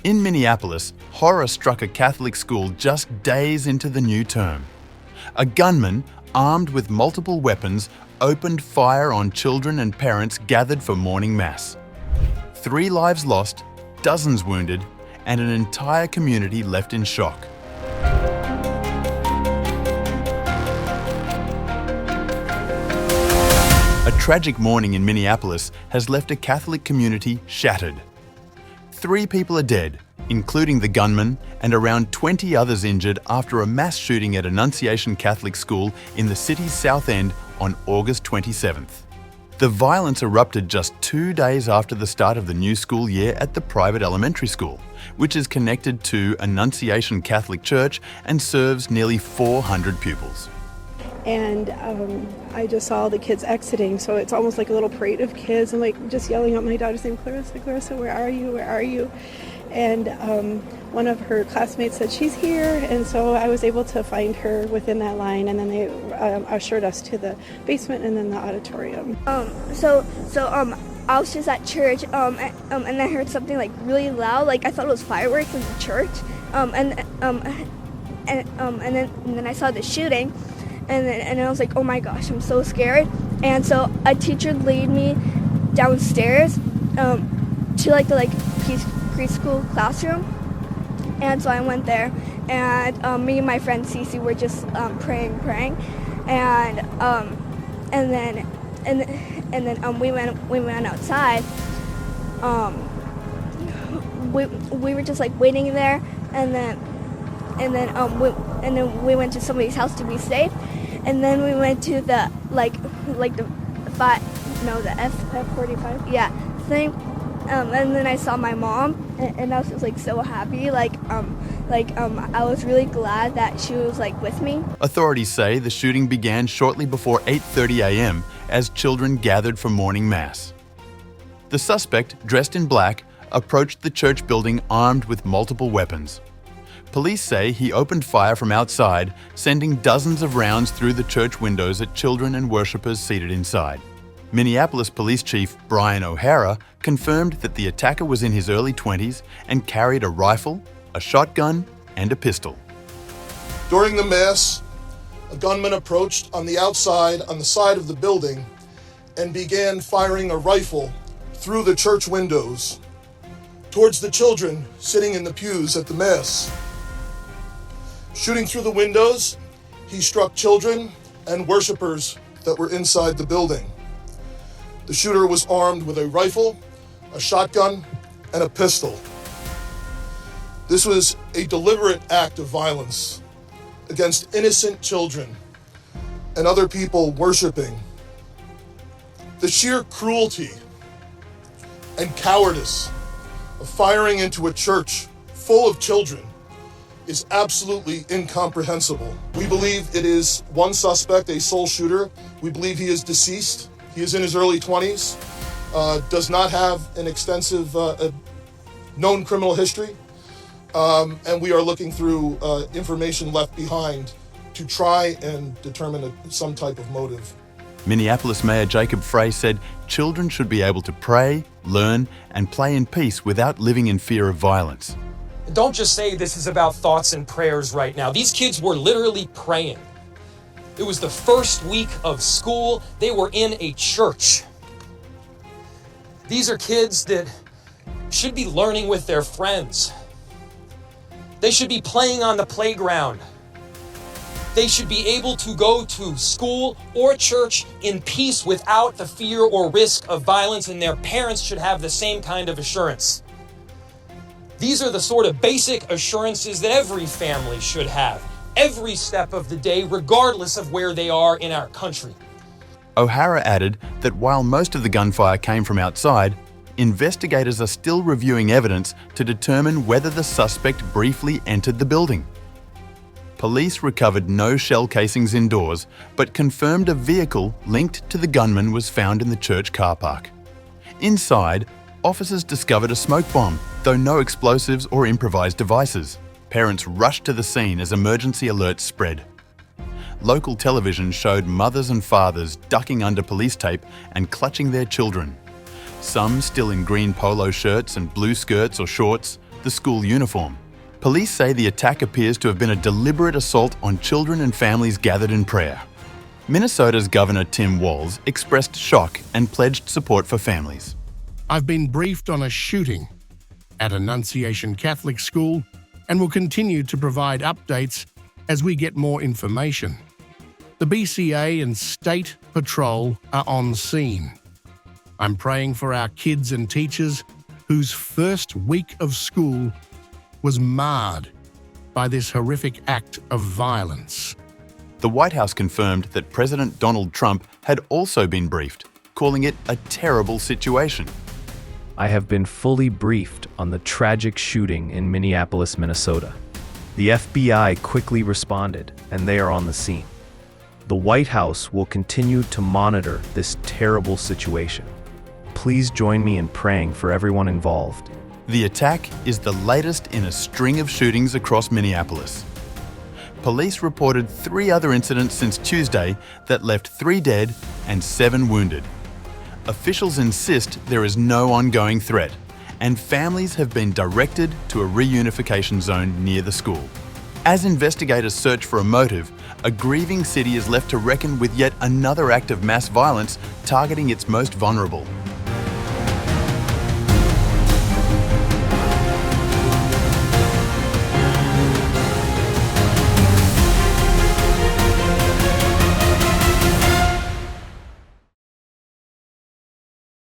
In Minneapolis, horror struck a Catholic school just days into the new term. A gunman, armed with multiple weapons, opened fire on children and parents gathered for morning mass. 3 lives lost, dozens wounded, and an entire community left in shock. A tragic morning in Minneapolis has left a Catholic community shattered. 3 people are dead, including the gunman, and around 20 others injured after a mass shooting at Annunciation Catholic School in the city's South End on August 27th. The violence erupted just 2 days after the start of the new school year at the private elementary school, which is connected to Annunciation Catholic Church and serves nearly 400 pupils. And I just saw the kids exiting, so it's almost like a little parade of kids. I'm like just yelling out my daughter's name, Clarissa, Clarissa, where are you, where are you? And one of her classmates said, she's here, and so I was able to find her within that line, and then they ushered us to the basement and then the auditorium. So I was just at church, and I heard something like really loud, like I thought it was fireworks in the church, and then I saw the shooting. And I was like, oh my gosh, I'm so scared. And so a teacher led me downstairs to the preschool classroom. And so I went there, and me and my friend Cece were just praying. And then we went outside. We were just like waiting there, and then we went to somebody's house to be safe, and then we went to the F-45 thing, and then I saw my mom, and I was just like so happy, I was really glad that she was like with me. Authorities say the shooting began shortly before 8:30 a.m. as children gathered for morning mass. The suspect, dressed in black, approached the church building armed with multiple weapons. Police say he opened fire from outside, sending dozens of rounds through the church windows at children and worshippers seated inside. Minneapolis Police Chief Brian O'Hara confirmed that the attacker was in his early 20s and carried a rifle, a shotgun, and a pistol. During the mass, a gunman approached on the outside on the side of the building and began firing a rifle through the church windows towards the children sitting in the pews at the mass. Shooting through the windows, he struck children and worshipers that were inside the building. The shooter was armed with a rifle, a shotgun, and a pistol. This was a deliberate act of violence against innocent children and other people worshiping. The sheer cruelty and cowardice of firing into a church full of children is absolutely incomprehensible. We believe it is one suspect, a sole shooter. We believe he is deceased. He is in his early 20s, does not have an extensive known criminal history, and we are looking through information left behind to try and determine some type of motive. Minneapolis Mayor Jacob Frey said children should be able to pray, learn, and play in peace without living in fear of violence. Don't just say this is about thoughts and prayers right now. These kids were literally praying. It was the first week of school. They were in a church. These are kids that should be learning with their friends. They should be playing on the playground. They should be able to go to school or church in peace without the fear or risk of violence, and their parents should have the same kind of assurance. These are the sort of basic assurances that every family should have, every step of the day, regardless of where they are in our country. O'Hara added that while most of the gunfire came from outside, investigators are still reviewing evidence to determine whether the suspect briefly entered the building. Police recovered no shell casings indoors, but confirmed a vehicle linked to the gunman was found in the church car park. Inside, officers discovered a smoke bomb, though no explosives or improvised devices. Parents rushed to the scene as emergency alerts spread. Local television showed mothers and fathers ducking under police tape and clutching their children. Some still in green polo shirts and blue skirts or shorts, the school uniform. Police say the attack appears to have been a deliberate assault on children and families gathered in prayer. Minnesota's Governor Tim Walz expressed shock and pledged support for families. I've been briefed on a shooting at Annunciation Catholic School and will continue to provide updates as we get more information. The BCA and State Patrol are on scene. I'm praying for our kids and teachers whose first week of school was marred by this horrific act of violence. The White House confirmed that President Donald Trump had also been briefed, calling it a terrible situation. I have been fully briefed on the tragic shooting in Minneapolis, Minnesota. The FBI quickly responded, and they are on the scene. The White House will continue to monitor this terrible situation. Please join me in praying for everyone involved. The attack is the latest in a string of shootings across Minneapolis. Police reported 3 other incidents since Tuesday that left 3 dead and 7 wounded. Officials insist there is no ongoing threat, and families have been directed to a reunification zone near the school. As investigators search for a motive, a grieving city is left to reckon with yet another act of mass violence targeting its most vulnerable.